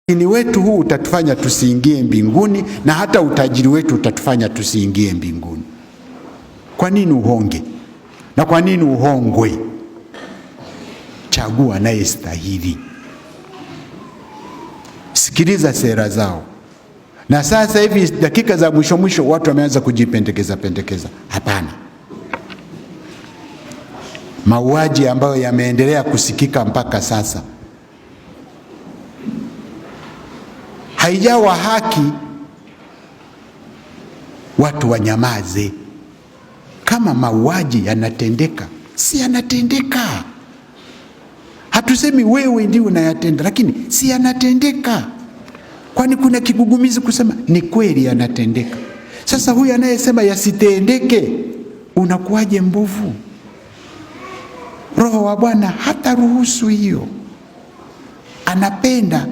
Umaskini wetu huu utatufanya tusiingie mbinguni, na hata utajiri wetu utatufanya tusiingie mbinguni. Kwa nini uhonge? Na kwa nini uhongwe? Chagua anayestahili. Sikiliza sera zao. Na sasa hivi dakika za mwisho mwisho watu wameanza kujipendekeza. Hapana. Mauaji ambayo yameendelea kusikika mpaka sasa, haijawa haki watu wanyamaze. Kama mauaji yanatendeka, si yanatendeka. Hatusemi wewe ndio unayatenda, lakini si yanatendeka. Kwani kuna kigugumizi kusema ni kweli yanatendeka? Sasa huyu anayesema yasitendeke, unakuwaje mbovu? Roho wa Bwana hata ruhusu hiyo. Anapenda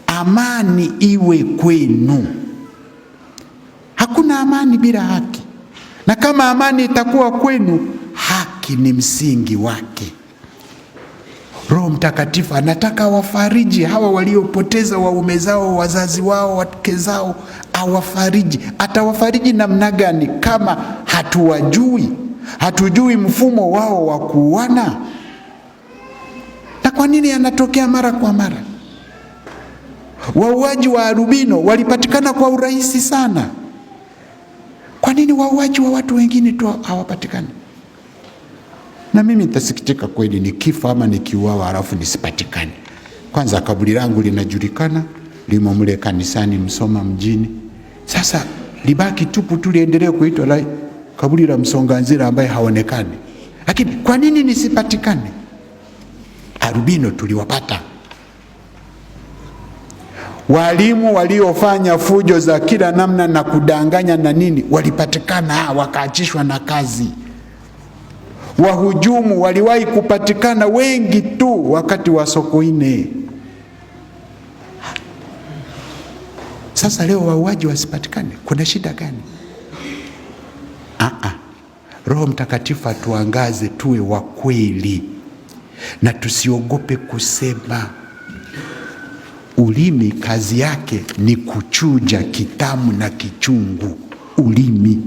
amani iwe kwenu. Hakuna amani bila haki. Na kama amani itakuwa kwenu, haki ni msingi wake. Roho Mtakatifu anataka wafariji hawa waliopoteza waume zao, wazazi wao, wake zao, awafariji. Atawafariji namna gani kama hatuwajui? Hatujui mfumo wao wa kuuana. Na kwa nini yanatokea mara kwa mara? Wauaji wa albino walipatikana kwa urahisi sana. Kwa nini wauaji wa watu wengine tu hawapatikani? Na mimi nitasikitika kweli nikifa ama nikiuawa halafu nisipatikane. Kwanza kaburi langu linajulikana, limo mle kanisani Msoma mjini. Sasa libaki tupu tu liendelee kuitwa kaburi la Msonganzira ambaye haonekani. Lakini kwa nini nisipatikane? Albino tuliwapata. Walimu waliofanya fujo za kila namna na kudanganya na nini walipatikana, wakaachishwa na kazi. Wahujumu waliwahi kupatikana wengi tu wakati wa Sokoine. Sasa leo wauaji wasipatikane, kuna shida gani? Roho Mtakatifu atuangaze tuwe wa kweli na tusiogope kusema. Ulimi kazi yake ni kuchuja kitamu na kichungu. Ulimi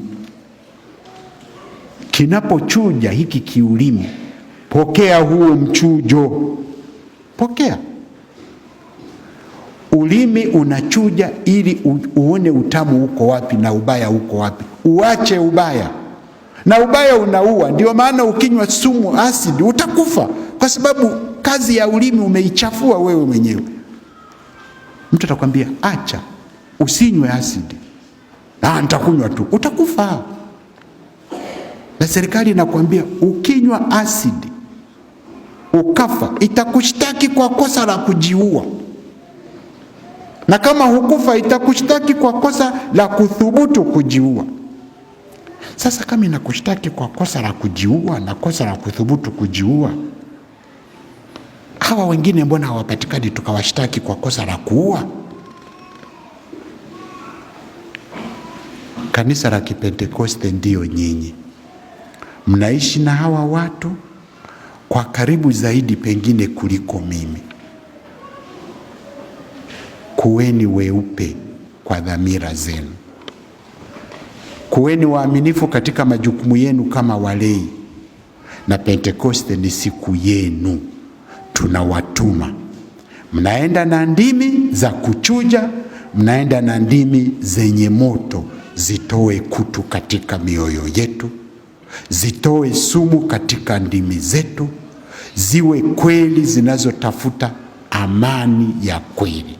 kinapochuja hiki kiulimi, pokea huo mchujo. Pokea. Ulimi unachuja ili uone utamu uko wapi na ubaya uko wapi. Uache ubaya. Na ubaya unaua. Ndio maana ukinywa sumu asidi utakufa, kwa sababu kazi ya ulimi umeichafua wewe mwenyewe. Mtu atakwambia acha, usinywe asidi. Nitakunywa tu. Utakufa. Na serikali inakwambia ukinywa asidi ukafa, itakushtaki kwa kosa la kujiua. Na kama hukufa, itakushtaki kwa kosa la kuthubutu kujiua. Sasa kama inakushtaki kwa kosa la kujiua na kosa la kuthubutu kujiua, hawa wengine mbona hawapatikani tukawashtaki kwa kosa la kuua? Kanisa la Kipentekoste ndio nyinyi. Mnaishi na hawa watu kwa karibu zaidi pengine kuliko mimi. Kuweni weupe kwa dhamira zenu. Kuweni waaminifu katika majukumu yenu kama walei. Na Pentekoste ni siku yenu. Tunawatuma. Mnaenda na ndimi za kuchuja, mnaenda na ndimi zenye moto, zitoe kutu katika mioyo yetu, zitoe sumu katika ndimi zetu, ziwe kweli zinazotafuta amani ya kweli.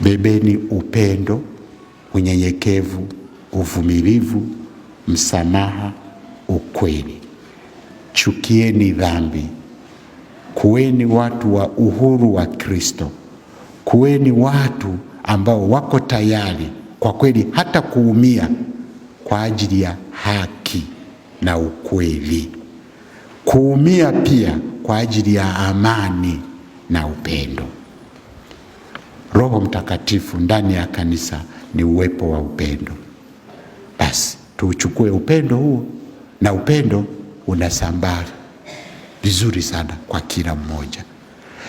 Bebeni upendo, unyenyekevu, uvumilivu, msamaha, ukweli. Chukieni dhambi. Kuweni watu wa uhuru wa Kristo. Kuweni watu ambao wako tayari kwa kweli hata kuumia kwa ajili ya haki na ukweli. Kuumia pia kwa ajili ya amani na upendo. Roho Mtakatifu ndani ya kanisa ni uwepo wa upendo. Basi tuuchukue upendo huo, na upendo unasambaa vizuri sana kwa kila mmoja.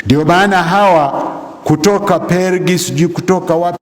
Ndio maana hawa kutoka Pergi, sijui kutoka wapi.